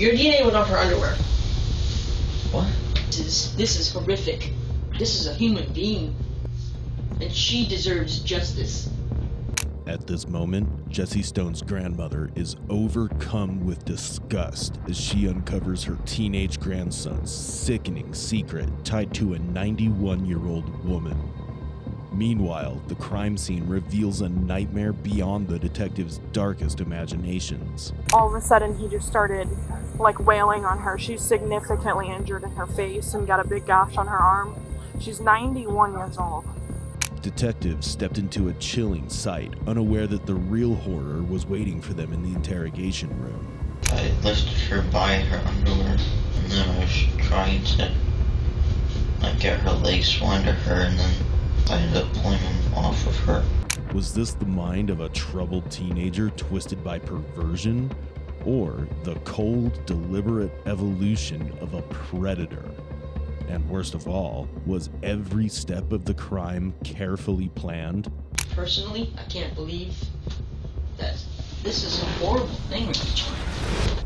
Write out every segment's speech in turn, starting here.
Your DNA was on her underwear. What? This is horrific. This is a human being. And she deserves justice. At this moment, Jessie Stone's grandmother is overcome with disgust as she uncovers her teenage grandson's sickening secret tied to a 91-year-old woman. Meanwhile, the crime scene reveals a nightmare beyond the detective's darkest imaginations. All of a sudden, he just started, wailing on her. She's significantly injured in her face and got a big gash on her arm. She's 91 years old. Detectives stepped into a chilling sight, unaware that the real horror was waiting for them in the interrogation room. I lifted her by her underwear, and then I was trying to get her legs swung to her, and then I ended up pulling them off of her. Was this the mind of a troubled teenager twisted by perversion, or the cold, deliberate evolution of a predator? And worst of all, was every step of the crime carefully planned? Personally, I can't believe that this is a horrible thing with each other.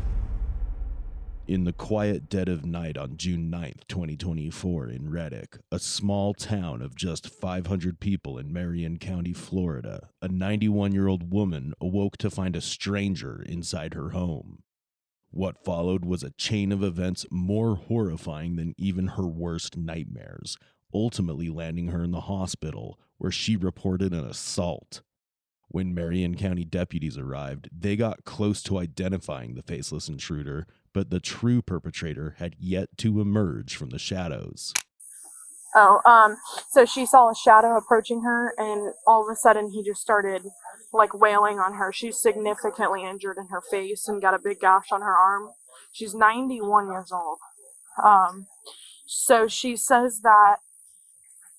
In the quiet dead of night on June 9th, 2024 in Reddick, a small town of just 500 people in Marion County, Florida, a 91-year-old woman awoke to find a stranger inside her home. What followed was a chain of events more horrifying than even her worst nightmares, ultimately landing her in the hospital, where she reported an assault. When Marion County deputies arrived, they got close to identifying the faceless intruder, but the true perpetrator had yet to emerge from the shadows. So she saw a shadow approaching her, and all of a sudden he just started, wailing on her. She's significantly injured in her face and got a big gash on her arm. She's 91 years old. So she says that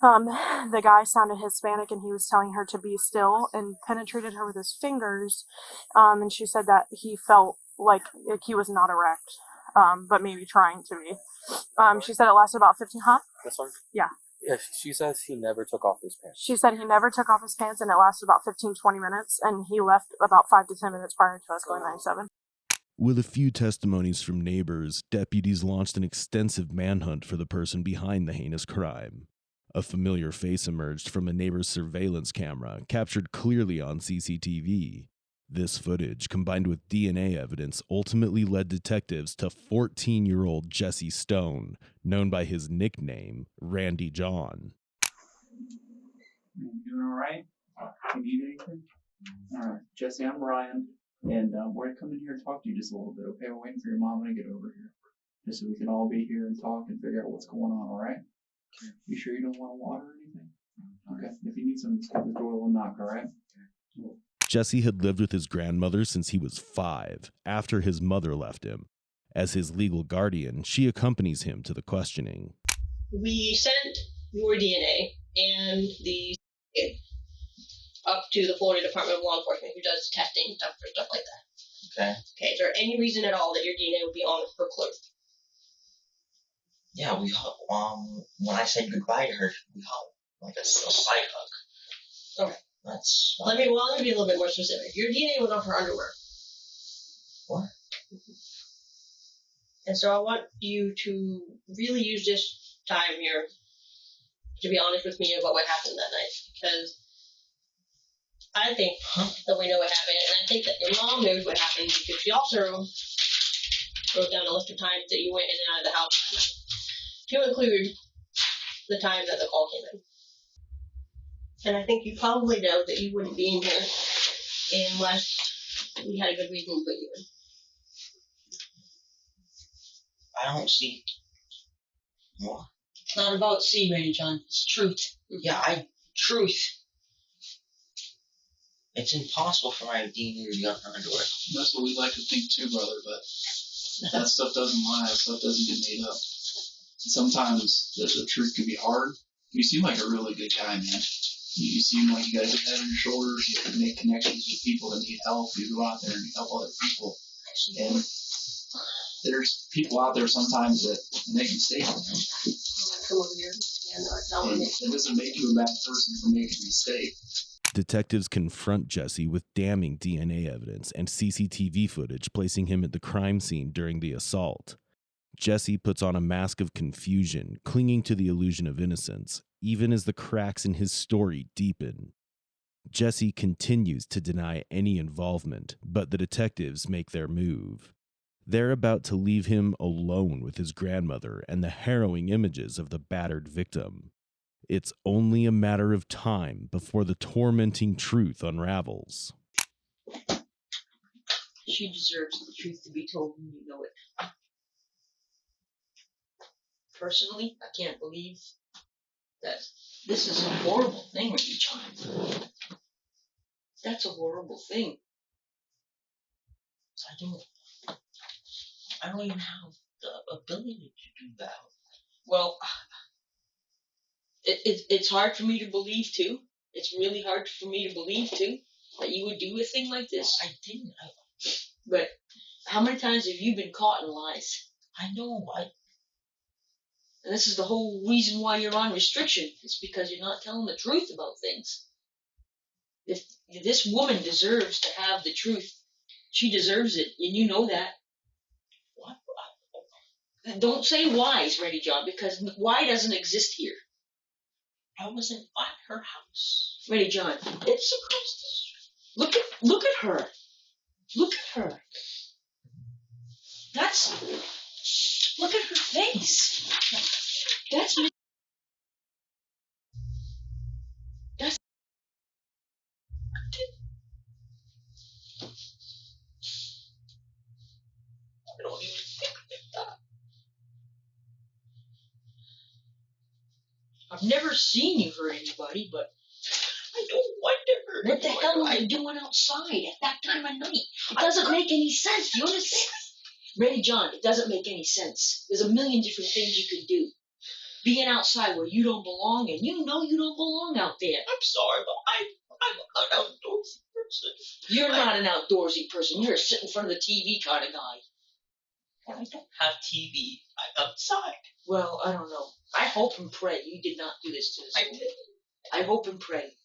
the guy sounded Hispanic, and he was telling her to be still, and penetrated her with his fingers. And she said that he felt like he was not erect, but maybe trying to be. She said it lasted about 15, That's fine. Yeah. Yeah, she says he never took off his pants. She said he never took off his pants, and it lasted about 15, 20 minutes, and he left about 5 to 10 minutes prior to us going 97. With a few testimonies from neighbors, deputies launched an extensive manhunt for the person behind the heinous crime. A familiar face emerged from a neighbor's surveillance camera, captured clearly on CCTV. This footage, combined with DNA evidence, ultimately led detectives to 14-year-old Jessie Stone, known by his nickname, Randy John. You doing all right? You need anything? All right, Jesse, I'm Ryan, and we're going to come in here and talk to you just a little bit, okay? We're waiting for your mom to get over here, just so we can all be here and talk and figure out what's going on, all right? You sure you don't want water or anything? Okay, if you need something, just come to the door, we'll knock, all right? Cool. Jesse had lived with his grandmother since he was 5, after his mother left him. As his legal guardian, she accompanies him to the questioning. We sent your DNA and up to the Florida Department of Law Enforcement, who does testing stuff for stuff like that. Okay. Okay, is there any reason at all that your DNA would be on her clothes? Yeah, when I said goodbye to her, we hugged, like a side hug. Okay. That's... Let me be a little bit more specific. Your DNA was on her underwear. What? And so I want you to really use this time here to be honest with me about what happened that night. Because I think that we know what happened, and I think that your mom knows what happened, because she also wrote down a list of times that you went in and out of the house, to include the time that the call came in. And I think you probably know that you wouldn't be in here unless we had a good reason to put you in. I don't see... What? It's not about see, Randy John. It's truth. Yeah, truth. It's impossible for my DNA to be on her underwear. That's what we like to think too, brother, but that stuff doesn't lie, that stuff doesn't get made up. Sometimes the truth can be hard. You seem like a really good guy, man. You seem like you got a good head on your shoulders. You can make connections with people that need help. You go out there and you help other people. And there's people out there sometimes that make mistakes. Come over here. And it doesn't make you a bad person for making a mistake. Detectives confront Jesse with damning DNA evidence and CCTV footage placing him at the crime scene during the assault. Jesse puts on a mask of confusion, clinging to the illusion of innocence, even as the cracks in his story deepen. Jesse continues to deny any involvement, but the detectives make their move. They're about to leave him alone with his grandmother and the harrowing images of the battered victim. It's only a matter of time before the tormenting truth unravels. She deserves the truth to be told, and you know it. Personally, I can't believe that this is a horrible thing with you, John. That's a horrible thing. I don't even have the ability to do that. Well, it's hard for me to believe, too. It's really hard for me to believe, too, that you would do a thing like this. I didn't. But how many times have you been caught in lies? I know. And this is the whole reason why you're on restriction. It's because you're not telling the truth about things. If this woman deserves to have the truth, she deserves it, and you know that. What? Don't say why's, Ready John, because why doesn't exist here. I wasn't at her house. Ready John, it's across the street. Look at her. Look at her. Look at her face. That's I don't even think like that. I've never seen you hurt anybody, but I don't wonder. What the hell are you doing outside at that time of night? It doesn't make any sense. Do you understand? Ready, John, it doesn't make any sense. There's a million different things you could do. Being outside where you don't belong, and you know you don't belong out there. I'm sorry, but I'm an outdoorsy person. You're not an outdoorsy person. You're a sit in front of the TV kind of guy. Well, I don't have TV. I'm outside. Well, I don't know. I hope and pray you did not do this to us. I did. I hope and pray.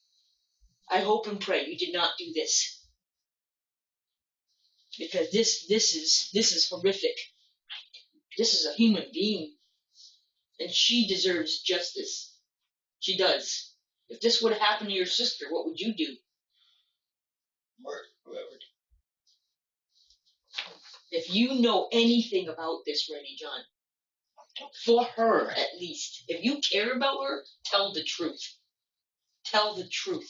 I hope and pray you did not do this. Because this is horrific. This is a human being. And she deserves justice. She does. If this would have happened to your sister, what would you do? Murder whoever. If you know anything about this, Ready John, for her at least, if you care about her, tell the truth. Tell the truth.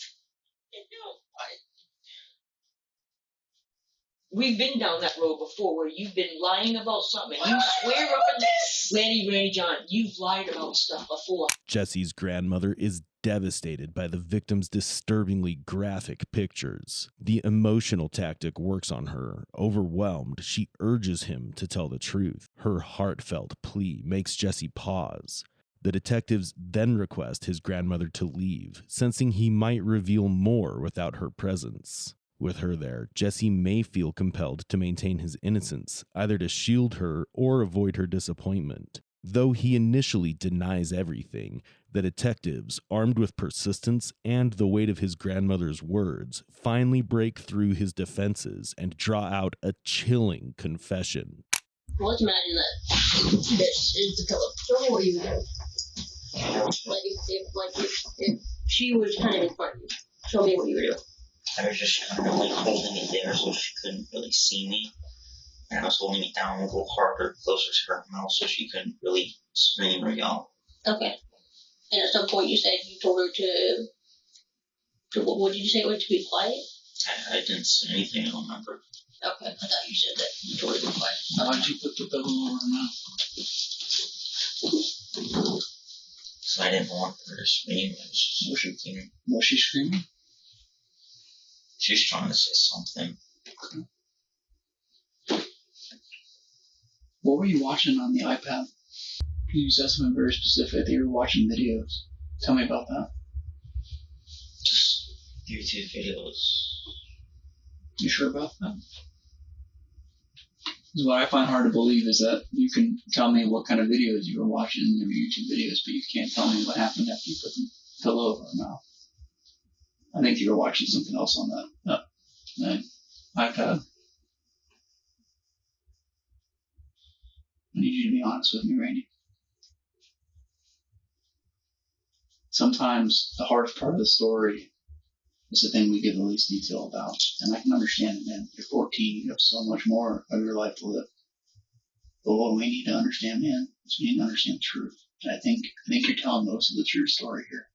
We've been down that road before where you've been lying about something. You swear up and Ready John, you've lied about stuff before. Jesse's grandmother is devastated by the victim's disturbingly graphic pictures. The emotional tactic works on her. Overwhelmed, she urges him to tell the truth. Her heartfelt plea makes Jesse pause. The detectives then request his grandmother to leave, sensing he might reveal more without her presence. With her there, Jesse may feel compelled to maintain his innocence, either to shield her or avoid her disappointment. Though he initially denies everything, the detectives, armed with persistence and the weight of his grandmother's words, finally break through his defenses and draw out a chilling confession. Well, let's imagine that this is the pillow. Show me what you would do. If she was kind of in front of you, show me what you would do. I was just kind of like holding it there so she couldn't really see me. And I was holding it down a little harder, closer to her mouth so she couldn't really scream or yell. Okay. And at some point you said you told her to what did you say? To be quiet? I didn't say anything, I don't remember. Okay, I thought you said that you told her to be quiet. Why did you put the pillow over her mouth? Because I didn't want her to scream. I was just thinking. Was she screaming? She's trying to say something. What were you watching on the iPad? You said something very specific that you were watching videos. Tell me about that. Just YouTube videos. You sure about that? Because what I find hard to believe is that you can tell me what kind of videos you were watching in your YouTube videos, but you can't tell me what happened after you put the pillow over her mouth. I think you were watching something else on that iPad. I need you to be honest with me, Randy. Sometimes the hardest part of the story is the thing we give the least detail about. And I can understand it, man. You're 14, you have so much more of your life to live. But what we need to understand, man, is we need to understand the truth. And I think you're telling most of the true story here.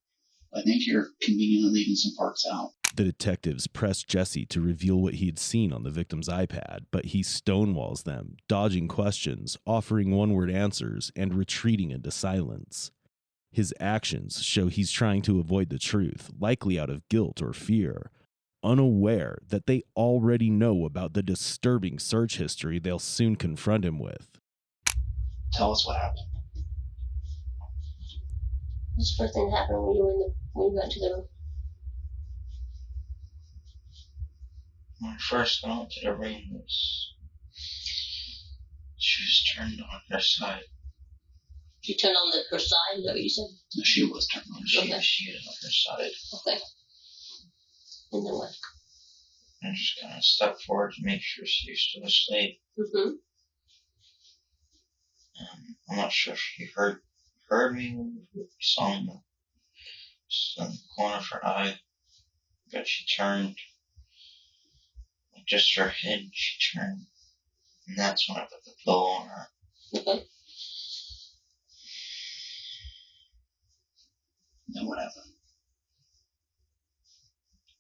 I think you're conveniently leaving some parts out. The detectives press Jesse to reveal what he had seen on the victim's iPad, but he stonewalls them, dodging questions, offering one-word answers, and retreating into silence. His actions show he's trying to avoid the truth, likely out of guilt or fear, unaware that they already know about the disturbing search history they'll soon confront him with. Tell us what happened. What's the first thing that happened when you went to the room? When I first got into the room, she was turned on her side. She turned on her side, is that what you said? No, she was turned on. She was on her side. Okay. And then what? I just kind of stepped forward to make sure she was still asleep. Mm-hmm. I'm not sure if she heard me when we saw in the corner of her eye, but she turned. Just her head, she turned. And that's when I put the pillow on her. Okay. Then what happened?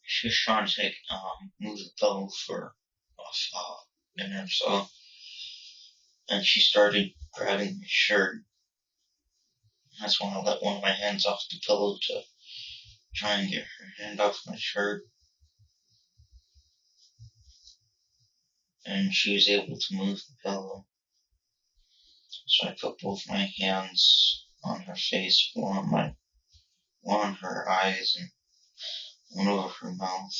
She was trying to move the pillow off in her, so. And she started grabbing my shirt. That's when I let one of my hands off the pillow to try and get her hand off my shirt. And she was able to move the pillow. So I put both my hands on her face, one on her eyes, and one over her mouth.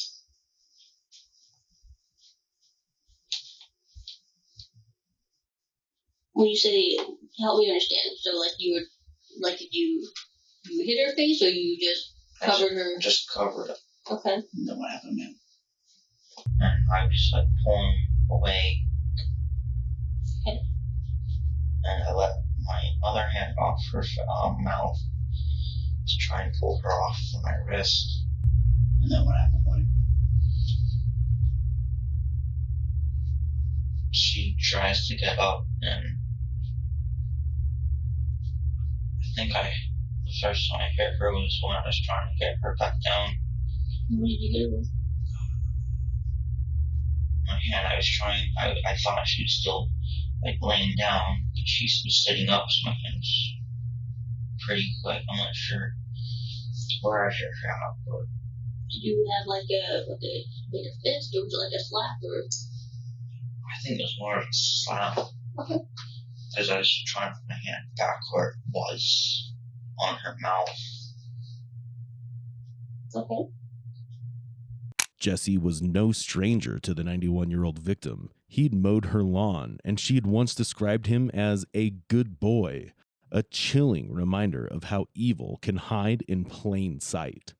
When you say, help me understand, so did you hit her face or you just covered her? Just covered it. Okay. And then what happened, man? And I was pulling away. Okay. And I let my other hand off her mouth to try and pull her off from my wrist. And then what happened, buddy? She tries to get up, and I think the first time I hit her was when I was trying to get her back down. What did you hit her with? My hand, I thought she was still laying down, but she was sitting up, so my hand was pretty quick. I'm not sure where I hit her out, but. Did you have made a fist, or was it like a slap, or? I think it was more of a slap. Okay. As I was trying to put my hand back where it was on her mouth. Okay. Jesse was no stranger to the 91-year-old victim. He'd mowed her lawn, and she had once described him as a good boy, a chilling reminder of how evil can hide in plain sight.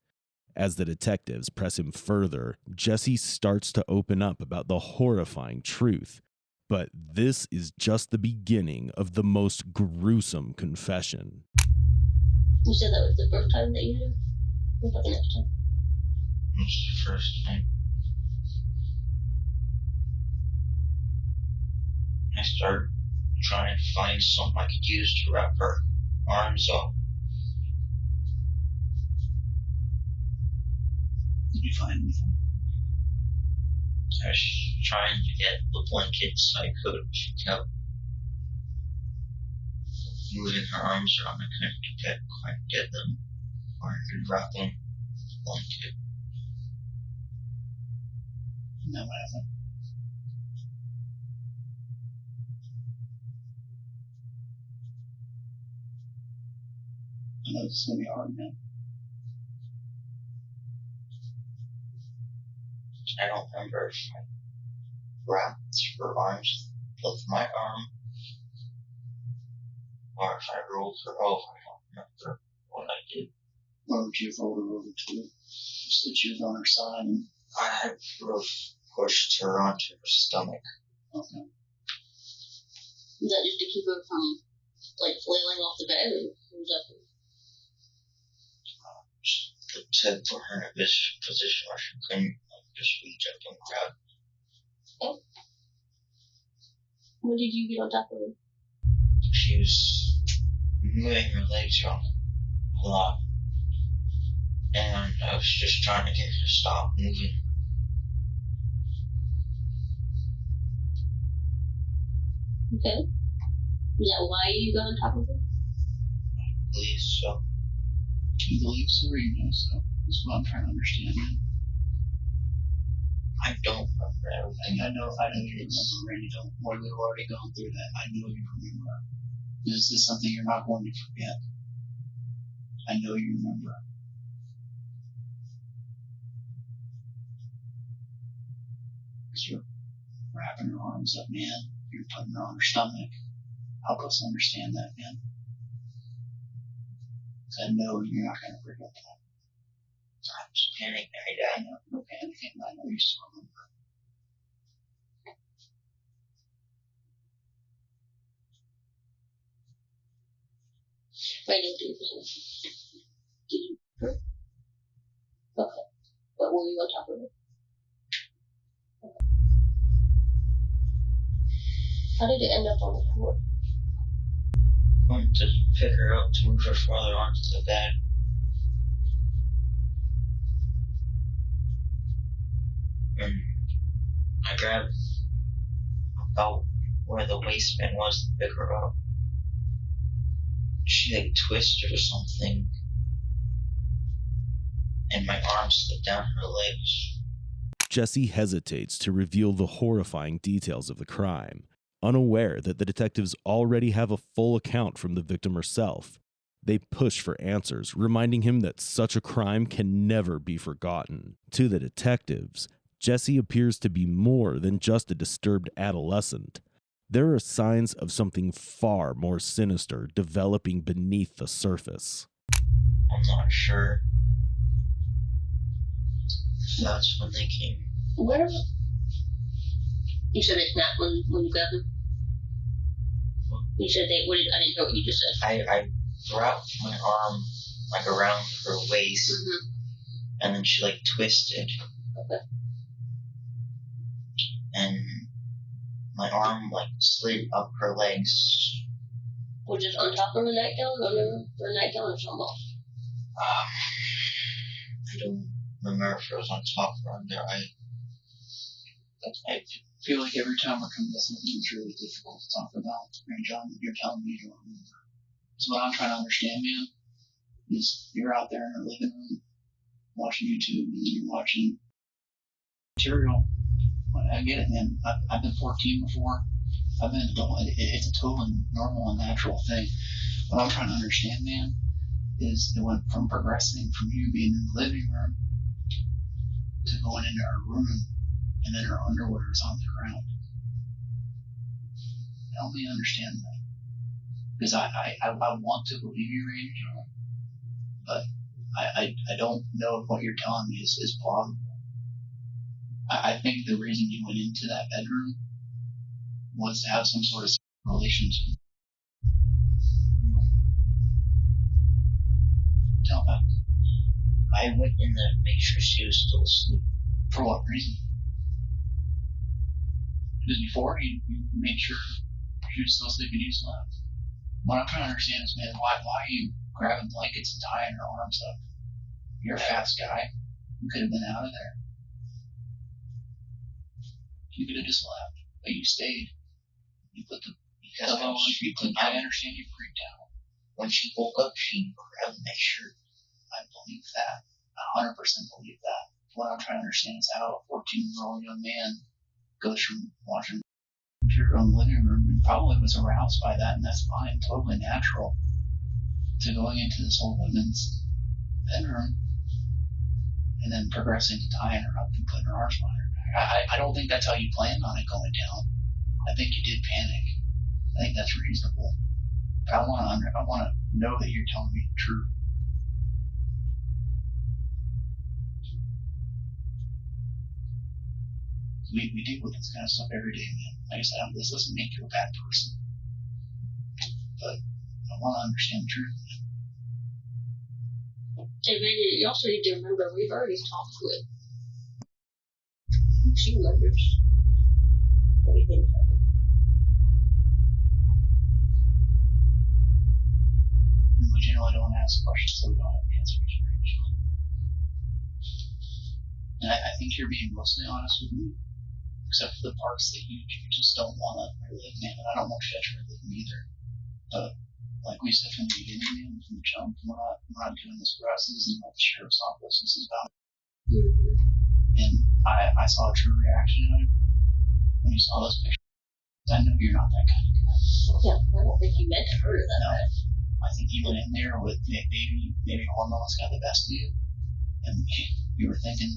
As the detectives press him further, Jesse starts to open up about the horrifying truth. But this is just the beginning of the most gruesome confession. You said that was the first time that you hit her? What about the next time? It was the first time. I started trying to find something I could use to wrap her arms up. Did you find anything? I was trying to get the blankets I could. She kept moving her arms around. I couldn't quite get them, or I could wrap them with the blanket. And then what happened? I know this is going to be hard, man. I don't remember if I wrapped her arms with my arm, or if I rolled her over. I don't remember what I did. Where would you have rolled her over to? So that she was on her side, and I pushed her onto her stomach. okay. Is that just to keep her from, like, flailing off the bed, or was that? To put her in a position where she couldn't just reach up and grab. Oh. When did you get on top of her? She was moving her legs around a lot. And I was just trying to get her to stop moving. Okay. Is that why you got on top of her? I believe so. You believe so, or you know so? That's what I'm trying to understand, man. I don't remember everything. I know you remember, Randy. Don't worry, we've already gone through that. I know you remember. Is this something you're not going to forget? I know you remember. Because you're wrapping her arms up, man. You're putting her on her stomach. Help us understand that, man. Because I know you're not going to forget that. I'm just panicking. I know, no panicking. I know you still remember. Right into your business. Did you hurt? Okay. But were you on top of her? Okay. How did it end up on the floor? I went to pick her up to move her farther onto the bed. And I grabbed about where the waistband was to pick her up. She like twisted or something, and my arm slipped down her legs. Jesse hesitates to reveal the horrifying details of the crime, unaware that the detectives already have a full account from the victim herself. They push for answers, reminding him that such a crime can never be forgotten. To the detectives, Jesse appears to be more than just a disturbed adolescent. There are signs of something far more sinister developing beneath the surface. I'm not sure. That's when they came. Where? You said they snapped when you grabbed them? You said they, what did, I didn't know what you just said. I wrapped my arm like around her waist, and then she like twisted. Okay. And my arm like slid up her legs. Was it on top of her nightgown or her nightgown or something else? I don't remember if it was on top or under. I feel like every time we're coming to something that's really difficult to talk about, and John, you're telling me you don't remember. So what I'm trying to understand, man, is you're out there in your living room watching YouTube, and you're watching material. I get it, man. I've been 14 before. I've been adult. It's a totally normal and natural thing. What I'm trying to understand, man, is it went from progressing from you being in the living room to going into her room, and then her underwear is on the ground. Help me understand that. Because I want to believe you, Randy John, but I don't know if what you're telling me is plausible. I think the reason you went into that bedroom was to have some sort of relationship. Tell me. I went in there to make sure she was still asleep. For what reason? Because before you made sure she was still asleep and you slept. What I'm trying to understand is, man, why are you grabbing blankets and tying her arms up? You're a fast guy. You could have been out of there. You could have just left, but you stayed. You put the pillow on her feet. I understand you freaked out. When she woke up, she grabbed my shirt. I believe that. 100% believe that. What I'm trying to understand is how a 14-year-old young man goes from watching your own living room and probably was aroused by that, and that's fine, totally natural, to going into this old woman's bedroom and then progressing to tying her up and putting her arms behind her back. I don't think that's how you planned on it going down. I think you did panic. I think that's reasonable. But I want to know that you're telling me the truth. we deal with this kind of stuff every day, man. Like I said, this doesn't make you a bad person, but I want to understand the truth. Hey, Randy, you also need to remember we've already talked with. She remembers everything that happened. We generally don't ask questions that we don't have the answers for. And I think you're being mostly honest with me, except for the parts that you just don't want to relive, man. And I don't want you to relive them either. But like we said from the beginning, man, from the jump, we're not doing this for us. This isn't about the sheriff's office. This is about. And I saw a true reaction out of you when you saw those pictures. I know you're not that kind of guy. Yeah, I don't think you meant to hurt her that bad. I think you went in there with maybe hormones got the best of you, and you were thinking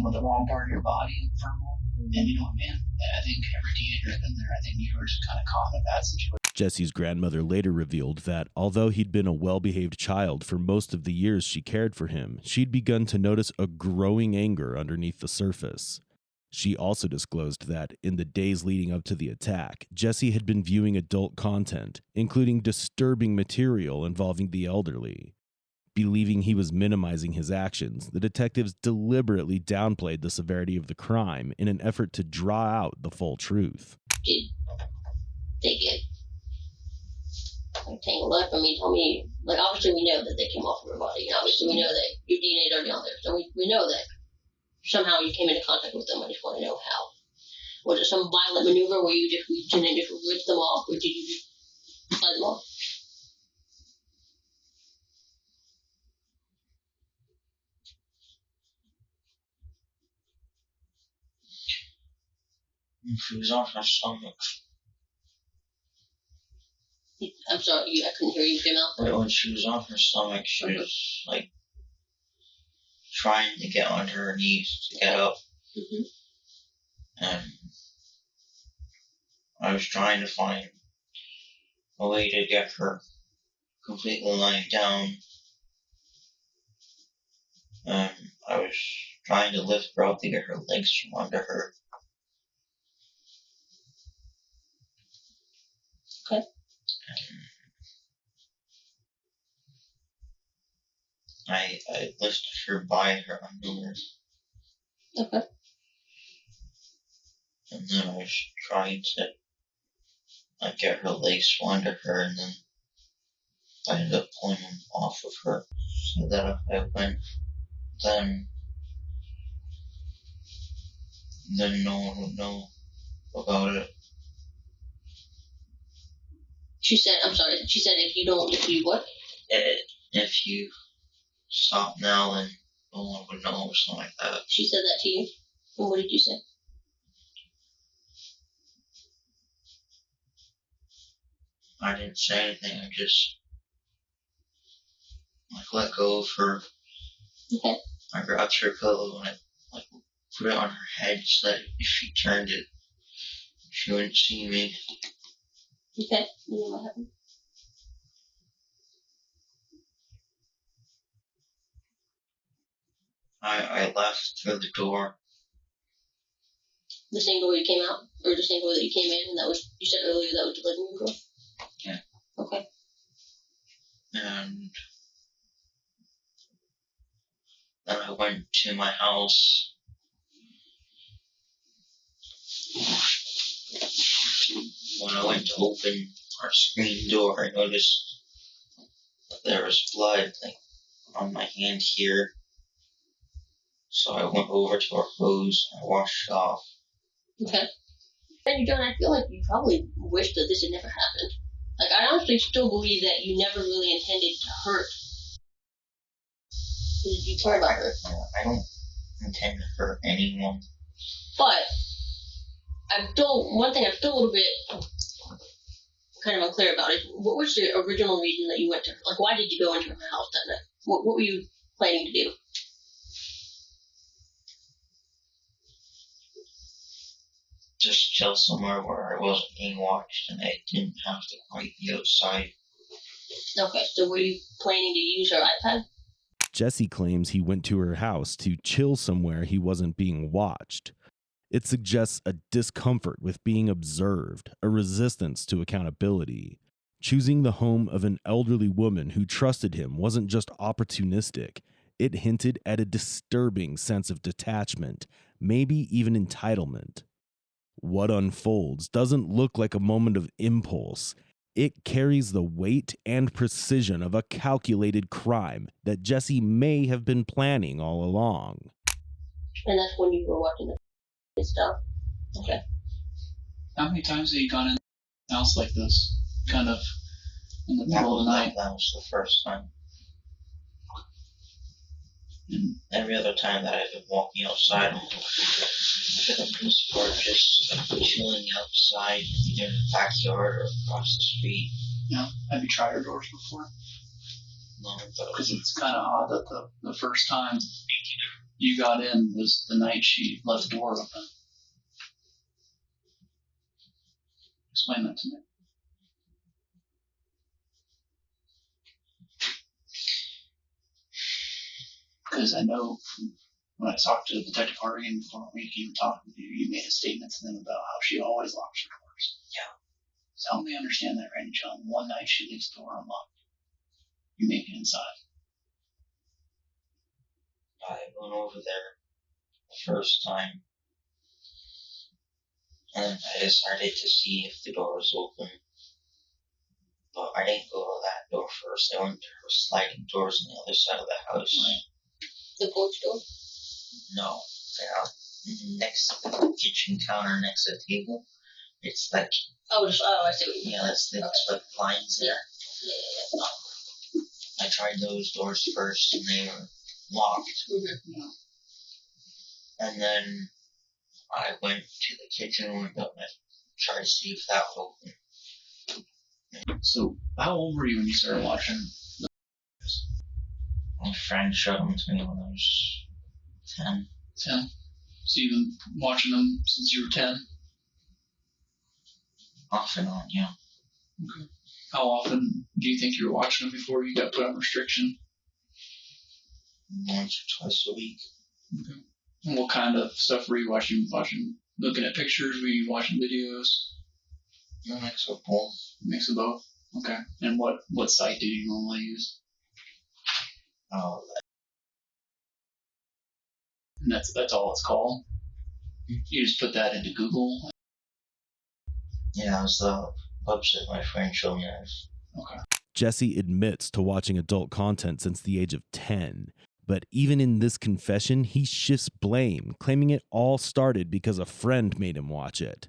with the wrong part of your body and firm. And you know what, man? I think every teenager's been there. I think you were just kind of caught in a bad situation. Jesse's grandmother later revealed that although he'd been a well-behaved child for most of the years she cared for him, she'd begun to notice a growing anger underneath the surface. She also disclosed that in the days leading up to the attack, Jesse had been viewing adult content, including disturbing material involving the elderly. Believing he was minimizing his actions, the detectives deliberately downplayed the severity of the crime in an effort to draw out the full truth. Did they get tangled up? I mean, tell me, like, obviously we know that they came off of her body, and obviously we know that your DNA is already on there, so we know that somehow you came into contact with them. I just want to know how. Was it some violent maneuver where you just reached in and just ripped them off, or did you just let them off? She was on her stomach. I'm sorry, I couldn't hear you came out. When she was on her stomach, she was like trying to get onto her knees to get up. And I was trying to find a way to get her completely lying down. I was trying to lift her up to get her legs from under her. Okay. I lifted her by her underwear. Okay. And then I was trying to get her legs from under her, and then I ended up pulling them off of her so that if I went, then no one would know about it. She said, I'm sorry, she said if you what? If you stop now, then no one would know, or something like that. She said that to you? And what did you say? I didn't say anything, I just let go of her. Okay. I grabbed her pillow and I put it on her head so that if she turned it, she wouldn't see me. Okay. You know what happened? I left through the door. The same door you came out? Or the same door that you came in, and that was, you said earlier that was the living room door? Yeah. Okay. And then I went to my house. When I went to open our screen door, I noticed that there was blood on my hand here. So I went over to our hose and I washed it off. Okay. And John, I feel like you probably wish that this had never happened. Like, I honestly still believe that you never really intended to hurt. Because you care about her. I don't intend to hurt anyone. But one thing I'm still a little bit kind of unclear about is, what was the original reason that you went to her? Like, why did you go into her house that night? What were you planning to do? Just chill somewhere where I wasn't being watched and I didn't have to quite be outside. Okay, so were you planning to use her iPad? Jesse claims he went to her house to chill somewhere he wasn't being watched. It suggests a discomfort with being observed, a resistance to accountability. Choosing the home of an elderly woman who trusted him wasn't just opportunistic. It hinted at a disturbing sense of detachment, maybe even entitlement. What unfolds doesn't look like a moment of impulse. It carries the weight and precision of a calculated crime that Jesse may have been planning all along. And that's when you were watching the stuff. Okay. How many times have you gone in a house like this? Kind of in the middle of the night? That was the first time. And every other time that I've been walking outside, or just chilling outside, either in the backyard or across the street. yeah, have you tried her doors before? No, but Because it's kind of odd that the first time you got in was the night she left the door open. Explain that to me. Because I know when I talked to Detective Harrowing before we came talking with you, you made a statement to them about how she always locks her doors. Yeah. So help me understand that, right, John? One night she leaves the door unlocked. You make it inside. I went over there the first time, and I decided to see if the door was open. But I didn't go to that door first. I went to her sliding doors on the other side of the house. Right. The porch door? No, next to the kitchen counter, next to the table. It's like I see what you mean. yeah, that's the blinds there. Yeah. I tried those doors first, and they were locked. Mm-hmm. And then I went to the kitchen window and tried to see if that would open. So how old were you when you started watching? My friend showed them to me when I was 10. 10. So you've been watching them since you were 10? Off and on, yeah. Okay. How often do you think you were watching them before you got put on restriction? Once or twice a week. Okay. And what kind of stuff were you watching? Looking at pictures? Were you watching videos? A mix of both. Mix of both? Okay. And what site do you normally use? Oh, And that's all it's called? You just put that into Google? yeah, it was the website my friend showed me. Okay. Jesse admits to watching adult content since the age of 10. But even in this confession, he shifts blame, claiming it all started because a friend made him watch it.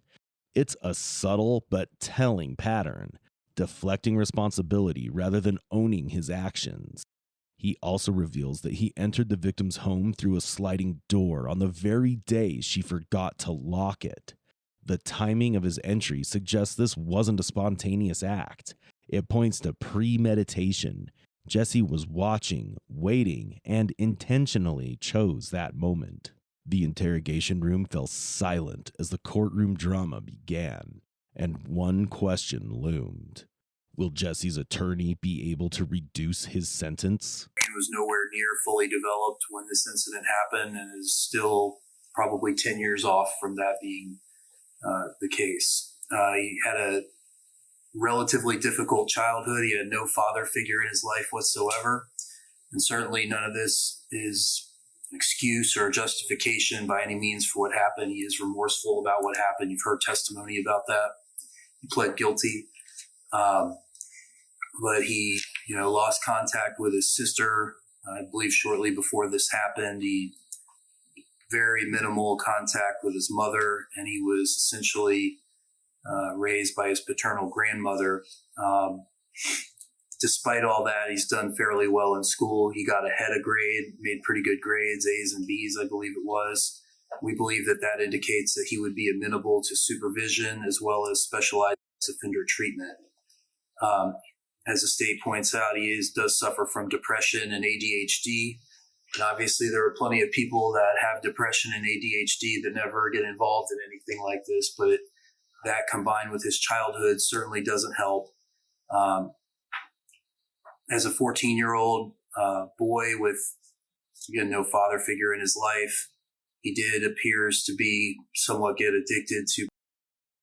It's a subtle but telling pattern, deflecting responsibility rather than owning his actions. He also reveals that he entered the victim's home through a sliding door on the very day she forgot to lock it. The timing of his entry suggests this wasn't a spontaneous act. It points to premeditation. Jesse was watching, waiting, and intentionally chose that moment. The interrogation room fell silent as the courtroom drama began, and one question loomed. Will Jesse's attorney be able to reduce his sentence? He was nowhere near fully developed when this incident happened and is still probably 10 years off from that being the case. He had a relatively difficult childhood. He had no father figure in his life whatsoever. And certainly none of this is an excuse or justification by any means for what happened. He is remorseful about what happened. You've heard testimony about that. He pled guilty. But he, lost contact with his sister, I believe shortly before this happened. He very minimal contact with his mother, and he was essentially raised by his paternal grandmother. Despite all that, he's done fairly well in school. He got ahead of grade, made pretty good grades, A's and B's, I believe it was. We believe that indicates that he would be amenable to supervision as well as specialized offender treatment. As the state points out, he does suffer from depression and ADHD. And obviously there are plenty of people that have depression and ADHD that never get involved in anything like this, but that combined with his childhood certainly doesn't help. As a 14-year-old boy with, again, no father figure in his life, He appears to be somewhat get addicted to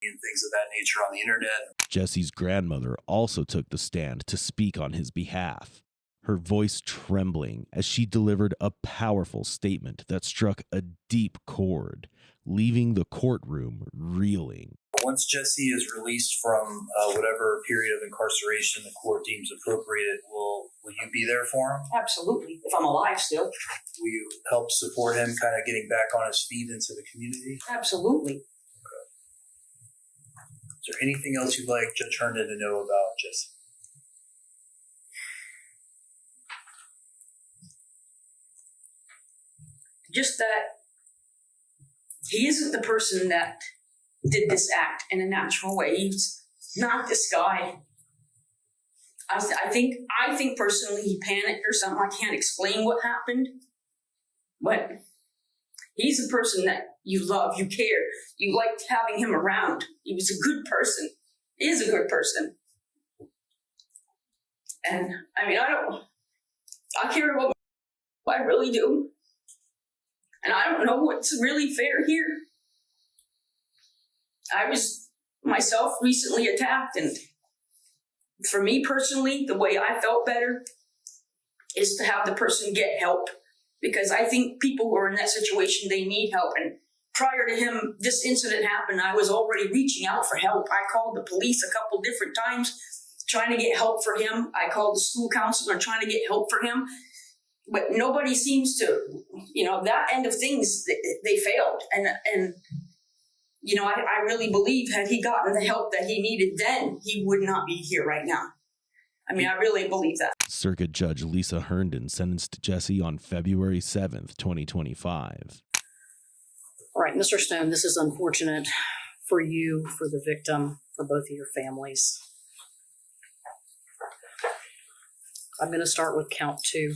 and things of that nature on the internet. Jesse's grandmother also took the stand to speak on his behalf, her voice trembling as she delivered a powerful statement that struck a deep chord, leaving the courtroom reeling. Once Jesse is released from whatever period of incarceration the court deems appropriate, will you be there for him? Absolutely, if I'm alive still. Will you help support him kind of getting back on his feet into the community? Absolutely. Is there anything else you'd like Judge Herndon to know about Jesse? Just that he isn't the person that did this act in a natural way. He's not this guy. I think personally he panicked or something. I can't explain what happened, but he's a person that you love, you care, you liked having him around. He was a good person. He is a good person. And I mean, I care about I really do. And I don't know what's really fair here. I was myself recently attacked, and for me personally, the way I felt better is to have the person get help, because I think people who are in that situation, they need help. And prior to him, this incident happened, I was already reaching out for help. I called the police a couple different times trying to get help for him. I called the school counselor trying to get help for him. But nobody seems to, that end of things, they failed. And I really believe had he gotten the help that he needed then, he would not be here right now. I mean, I really believe that. Circuit Judge Lisa Herndon sentenced Jesse on February 7th, 2025. All right, Mr. Stone, this is unfortunate for you, for the victim, for both of your families. I'm going to start with count 2.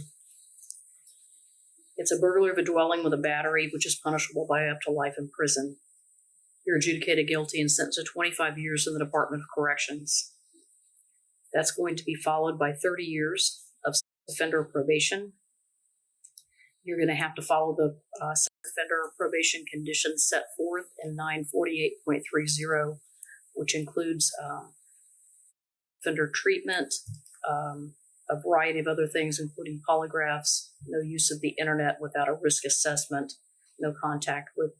It's a burglary of a dwelling with a battery, which is punishable by up to life in prison. You're adjudicated guilty and sentenced to 25 years in the Department of Corrections. That's going to be followed by 30 years of offender probation. You're going to have to follow the offender probation conditions set forth in 948.30, which includes offender treatment, a variety of other things, including polygraphs, no use of the internet without a risk assessment, no contact with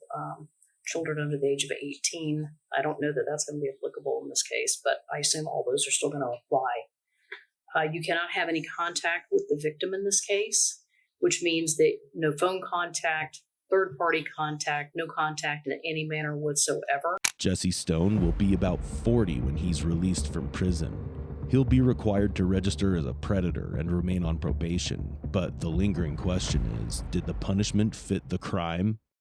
children under the age of 18. I don't know that that's going to be applicable in this case, but I assume all those are still going to apply. You cannot have any contact with the victim in this case, which means that no phone contact, third-party contact, no contact in any manner whatsoever. Jesse Stone will be about 40 when he's released from prison. He'll be required to register as a predator and remain on probation, but the lingering question is, did the punishment fit the crime?